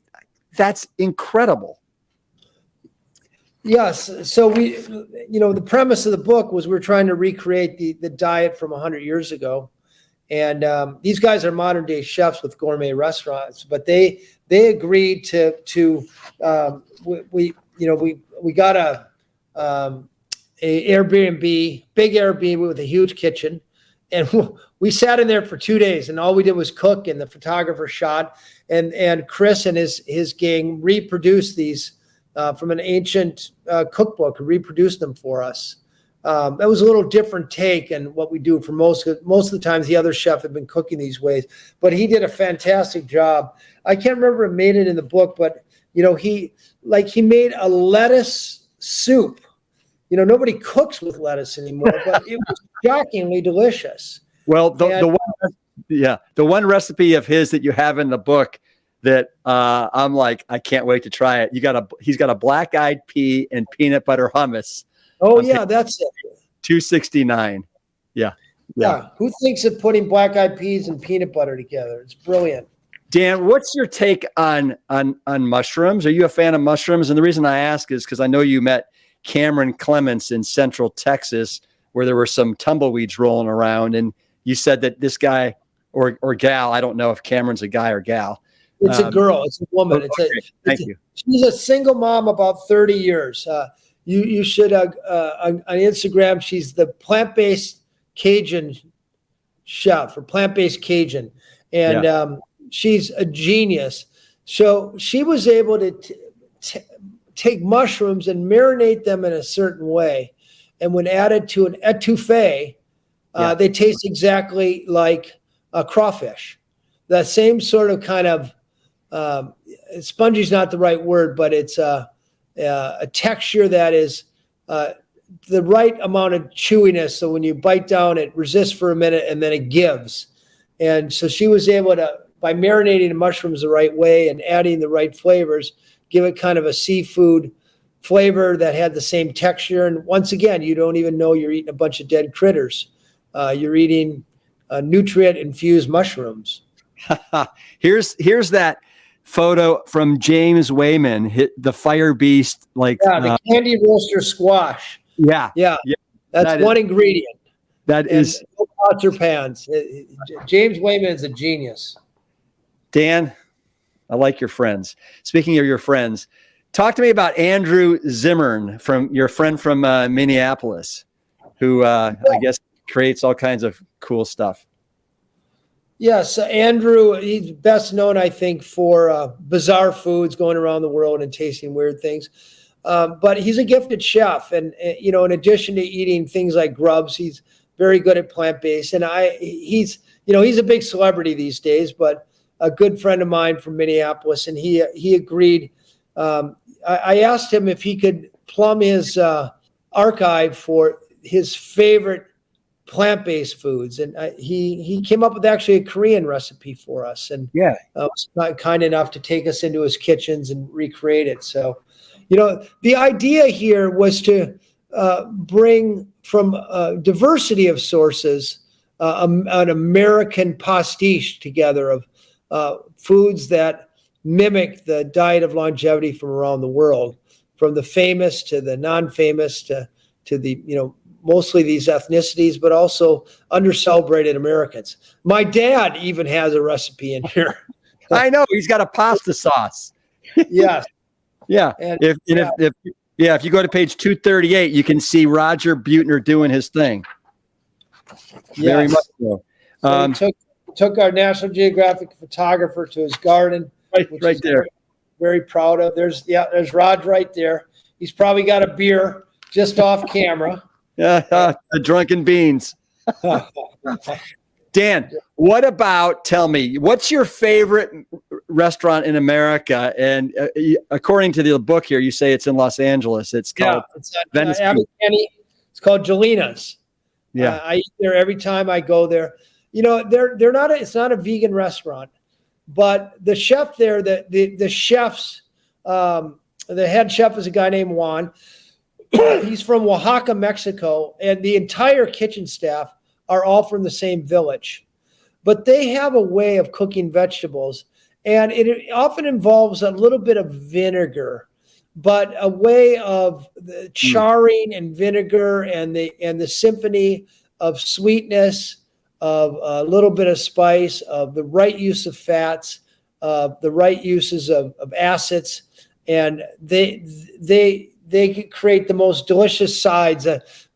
that's incredible. Yes. So the premise of the book was we're trying to recreate the diet from 100 years ago. And these guys are modern day chefs with gourmet restaurants, but they agreed to we got a Airbnb, big Airbnb with a huge kitchen, and we sat in there for 2 days, and all we did was cook, and the photographer shot, and Chris and his gang reproduced these from an ancient cookbook, reproduced them for us. That was a little different take and what we do for most of the times. The other chef had been cooking these ways, but he did a fantastic job. I can't remember if it made it in the book, but he made a lettuce soup. Nobody cooks with lettuce anymore, but it was shockingly delicious. Well, the one recipe of his that you have in the book that I'm like, I can't wait to try it. He's got a black-eyed pea and peanut butter hummus. Oh, yeah, that's it. $2.69. Yeah. Who thinks of putting black-eyed peas and peanut butter together? It's brilliant. Dan, what's your take on mushrooms? Are you a fan of mushrooms? And the reason I ask is because I know you met Cameron Clements in Central Texas, where there were some tumbleweeds rolling around, and you said that this guy or gal, I don't know if Cameron's a guy or gal. It's a girl. It's a woman. Thank you. She's a single mom, about 30 years. You should on Instagram. She's the plant-based Cajun chef, or plant-based Cajun, and she's a genius. So she was able to take mushrooms and marinate them in a certain way, and when added to an etouffee, they taste exactly like a crawfish. That same sort of kind of spongy is not the right word, but it's a texture that is the right amount of chewiness. So when you bite down, it resists for a minute and then it gives. And so she was able to, by marinating the mushrooms the right way and adding the right flavors, give it kind of a seafood flavor that had the same texture. And once again, you don't even know you're eating a bunch of dead critters. You're eating nutrient-infused mushrooms. Here's that photo from James Wayman, the fire beast. The candy roaster squash. Yeah. That's one ingredient. That is no pots or pans. James Wayman is a genius. Dan, I like your friends. Speaking of your friends, talk to me about Andrew Zimmern, from your friend from Minneapolis, who I guess creates all kinds of cool stuff. Yes, Andrew, he's best known, I think, for bizarre foods, going around the world and tasting weird things. But he's a gifted chef. And, in addition to eating things like grubs, he's very good at plant-based. And he's a big celebrity these days, but a good friend of mine from Minneapolis. And he agreed. I asked him if he could plumb his archive for his favorite plant-based foods, and he came up with actually a Korean recipe for us, and was kind enough to take us into his kitchens and recreate it. So, the idea here was to bring from a diversity of sources an American pastiche together of foods that mimic the diet of longevity from around the world, from the famous to the non-famous to the mostly these ethnicities, but also under-celebrated Americans. My dad even has a recipe in here. I know, he's got a pasta sauce. Yes. Yeah. If you go to page 238, you can see Roger Buettner doing his thing. Yes. Very much so. He took our National Geographic photographer to his garden. Right there. Very, very proud of. There's Rod right there. He's probably got a beer just off camera. The drunken beans. Dan, tell me, what's your favorite restaurant in America? And according to the book here, you say it's in Los Angeles. It's called Venice. It's called Jolina's. Yeah. I eat there every time I go there. It's not a vegan restaurant, but the chef there, the chefs, the head chef is a guy named Juan. He's from Oaxaca, Mexico, and the entire kitchen staff are all from the same village. But they have a way of cooking vegetables, and it often involves a little bit of vinegar, but a way of the charring and vinegar and the symphony of sweetness, of a little bit of spice, of the right use of fats, of the right uses of acids, and they can create the most delicious sides.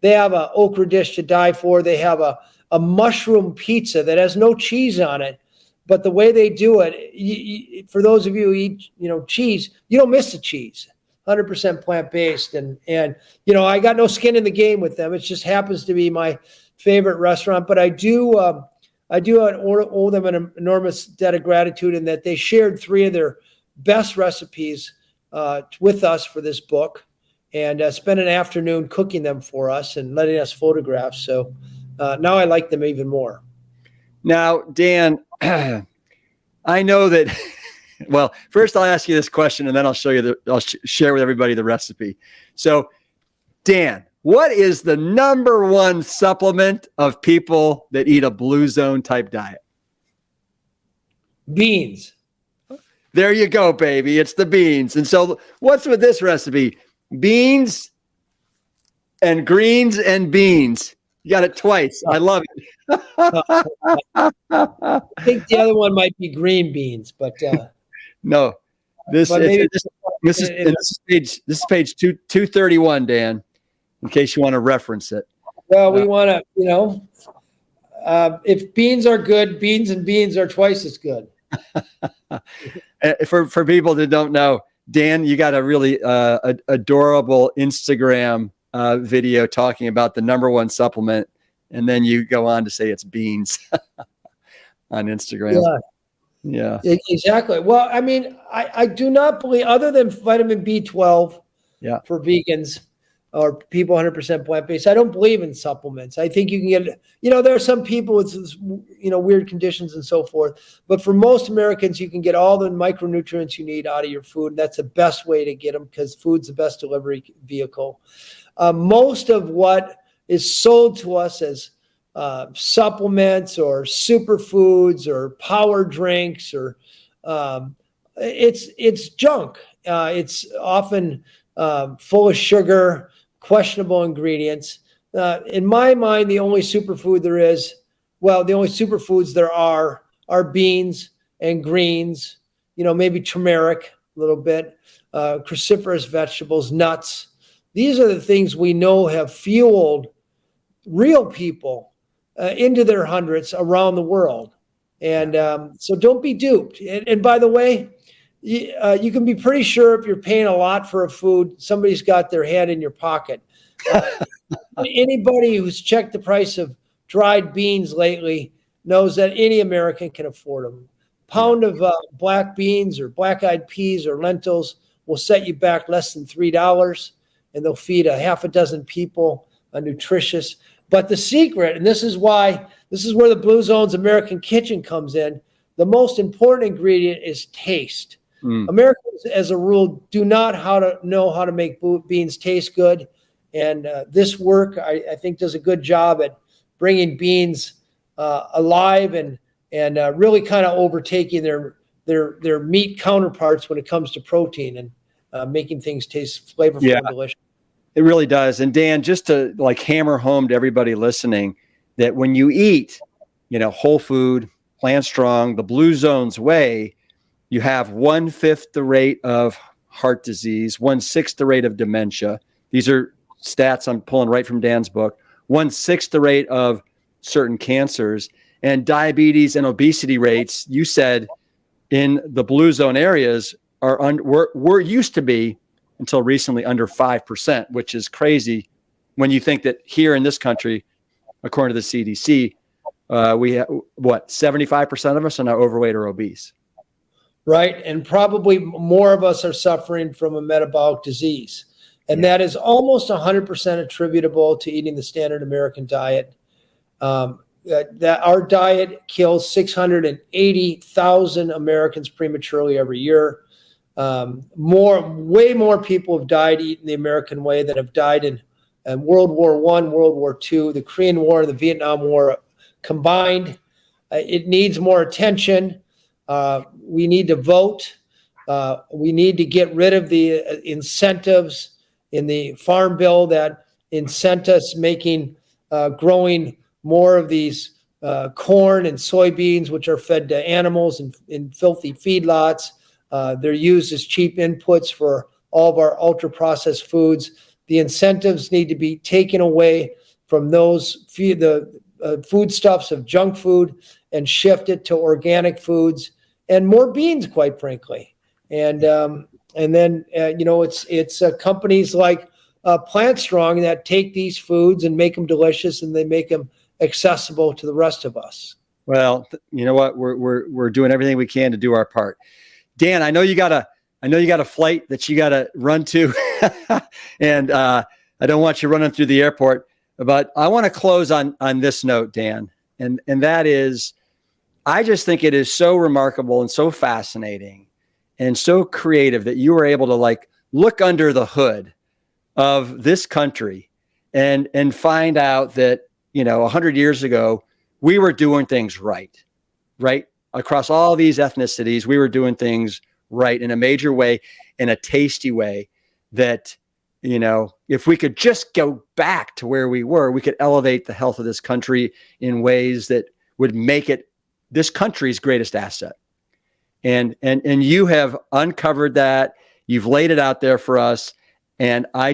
They have an okra dish to die for. They have a mushroom pizza that has no cheese on it. But the way they do it, for those of you who eat, cheese, you don't miss the cheese. 100% plant-based. And I got no skin in the game with them. It just happens to be my favorite restaurant. But I do owe them an enormous debt of gratitude in that they shared 3 of their best recipes with us for this book, and spent an afternoon cooking them for us and letting us photograph. So now I like them even more. Now, Dan, I know that, well, first I'll ask you this question and then I'll show you I'll share with everybody the recipe. So, Dan, what is the number one supplement of people that eat a Blue Zone type diet? Beans. There you go, baby. It's the beans. And so what's with this recipe? Beans and greens and beans. You got it twice. I love it. I think the other one might be green beans, but no. This is page 231, Dan, in case you want to reference it. Well, we want to, if beans are good, beans and beans are twice as good. For people that don't know, Dan, you got a really adorable Instagram video talking about the number one supplement, and then you go on to say it's beans on Instagram. Yeah, exactly. Well, I mean, I do not believe, other than vitamin B12 for vegans, or people 100% plant-based. I don't believe in supplements. I think you can get, there are some people with, weird conditions and so forth. But for most Americans, you can get all the micronutrients you need out of your food. And that's the best way to get them because food's the best delivery vehicle. Most of what is sold to us as supplements or superfoods or power drinks or it's junk. It's often full of sugar, questionable ingredients. In my mind, the only superfoods there are beans and greens, maybe turmeric a little bit, cruciferous vegetables, nuts. These are the things we know have fueled real people into their hundreds around the world. And so don't be duped. And by the way, you can be pretty sure if you're paying a lot for a food, somebody's got their hand in your pocket. Anybody who's checked the price of dried beans lately knows that any American can afford them. Pound of black beans or black-eyed peas or lentils will set you back less than $3, and they'll feed a half a dozen people a nutritious. But the secret, and this is where the Bluezones American Kitchen comes in, the most important ingredient is taste. Americans, as a rule, do not know how to make beans taste good. And this work, I think, does a good job at bringing beans alive and really kind of overtaking their meat counterparts when it comes to protein and making things taste flavorful and delicious. It really does. And Dan, just to hammer home to everybody listening, that when you eat, whole food, Plant Strong, the Bluezones way, you have 1/5 the rate of heart disease, 1/6 the rate of dementia. These are stats I'm pulling right from Dan's book. 1/6 the rate of certain cancers, and diabetes and obesity rates, you said, in the blue zone areas were used to be until recently under 5%, which is crazy when you think that here in this country, according to the CDC, we have 75% of us are now overweight or obese. Right. And probably more of us are suffering from a metabolic disease. And that is almost 100% attributable to eating the standard American diet. That our diet kills 680,000 Americans prematurely every year. Way more people have died eating the American way than have died in World War I, World War II, the Korean War, the Vietnam War combined. It needs more attention. We need to vote. We need to get rid of the incentives in the farm bill that incent us growing more of these corn and soybeans, which are fed to animals in filthy feedlots. They're used as cheap inputs for all of our ultra-processed foods. The incentives need to be taken away from the foodstuffs of junk food and shifted to organic foods and more beans, quite frankly. And then it's companies like Plant Strong that take these foods and make them delicious, and they make them accessible to the rest of us. Well, you know what? We're doing everything we can to do our part. Dan, I know you got a flight that you got to run to, and I don't want you running through the airport. But I want to close on this note, Dan, and that is, I just think it is so remarkable and so fascinating and so creative that you were able to look under the hood of this country and find out that 100 years ago we were doing things right across all these ethnicities. We were doing things right in a major way, in a tasty way that, if we could just go back to where we were, we could elevate the health of this country in ways that would make it this country's greatest asset. And you have uncovered that. You've laid it out there for us. And I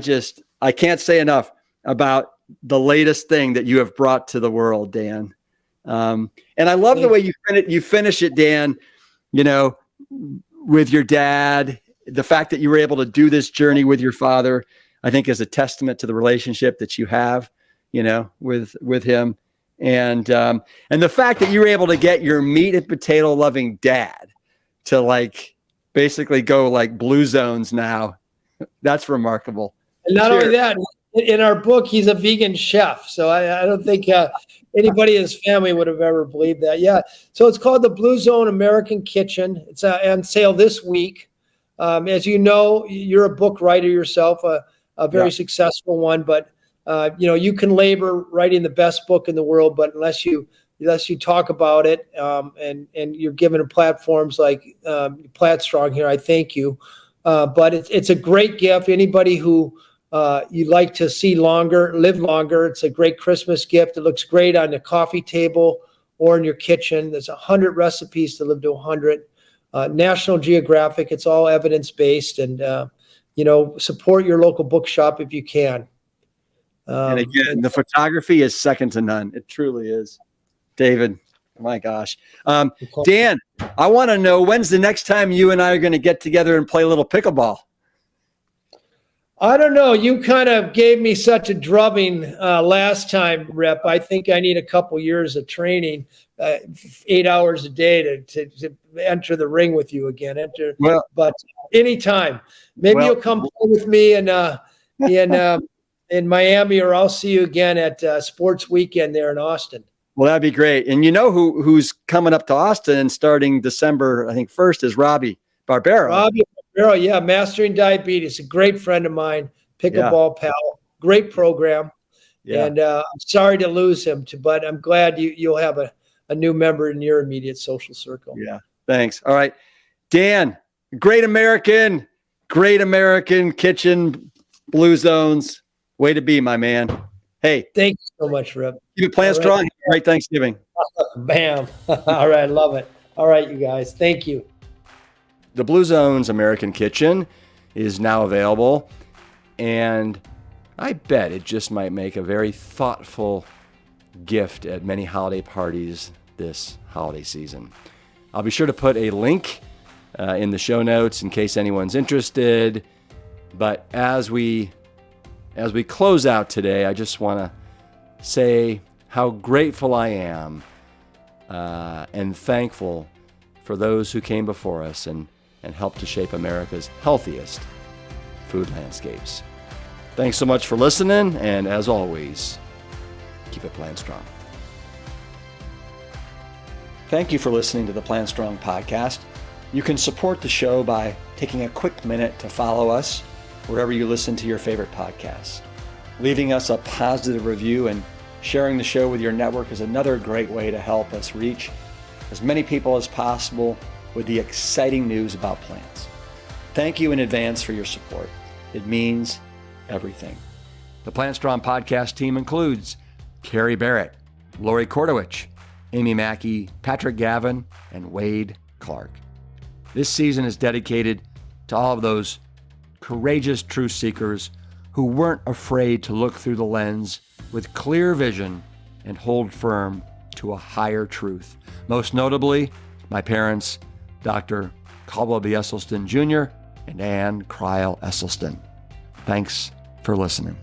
can't say enough about the latest thing that you have brought to the world, Dan. And I love the way you finish it, Dan, with your dad. The fact that you were able to do this journey with your father, I think, is a testament to the relationship that you have, with him. And the fact that you were able to get your meat and potato loving dad to basically go Bluezones now, that's remarkable. And not only that, in our book, he's a vegan chef. So I don't think anybody in his family would have ever believed that. Yeah. So it's called the Blue Zone American Kitchen. It's on sale this week. As you know, you're a book writer yourself, a very successful one, but you can labor writing the best book in the world, but unless you talk about it, and you're given platforms like PLANTSTRONG here, I thank you. But it's a great gift. Anybody who you'd like to see longer, live longer, it's a great Christmas gift. It looks great on the coffee table or in your kitchen. There's 100 recipes to live to 100. National Geographic. It's all evidence-based, and support your local bookshop if you can. And again, the photography is second to none. It truly is. David, my gosh. Dan, I want to know, when's the next time you and I are going to get together and play a little pickleball? I don't know. You kind of gave me such a drubbing last time, Rep. I think I need a couple years of training, 8 hours a day to enter the ring with you again. But anytime. Maybe you'll come play with me in Miami, or I'll see you again at Sports Weekend there in Austin. Well, that'd be great. And you know who's coming up to Austin starting December, I think 1st, is Robbie Barbero. Robbie Barbero, yeah, Mastering Diabetes, a great friend of mine, pickleball pal, great program. Yeah. And I'm sorry to lose him, but I'm glad you'll have a new member in your immediate social circle. Yeah, thanks. All right, Dan, Great American Kitchen, Bluezones. Way to be, my man. Hey. Thanks so much, Rip. Keep it playing strong. Great Thanksgiving. Bam. All right, love it. All right, you guys. Thank you. The Bluezones American Kitchen is now available, and I bet it just might make a very thoughtful gift at many holiday parties this holiday season. I'll be sure to put a link in the show notes in case anyone's interested. But as we close out today, I just want to say how grateful I am and thankful for those who came before us and helped to shape America's healthiest food landscapes. Thanks so much for listening, and as always, keep it plant strong. Thank you for listening to the Plant Strong podcast. You can support the show by taking a quick minute to follow us wherever you listen to your favorite podcasts. Leaving us a positive review and sharing the show with your network is another great way to help us reach as many people as possible with the exciting news about plants. Thank you in advance for your support. It means everything. The Plant Strong podcast team includes Carrie Barrett, Lori Kordowich, Amy Mackey, Patrick Gavin, and Wade Clark. This season is dedicated to all of those courageous truth seekers who weren't afraid to look through the lens with clear vision and hold firm to a higher truth. Most notably, my parents, Dr. Caldwell B. Esselstyn Jr. and Ann Cryle Esselstyn. Thanks for listening.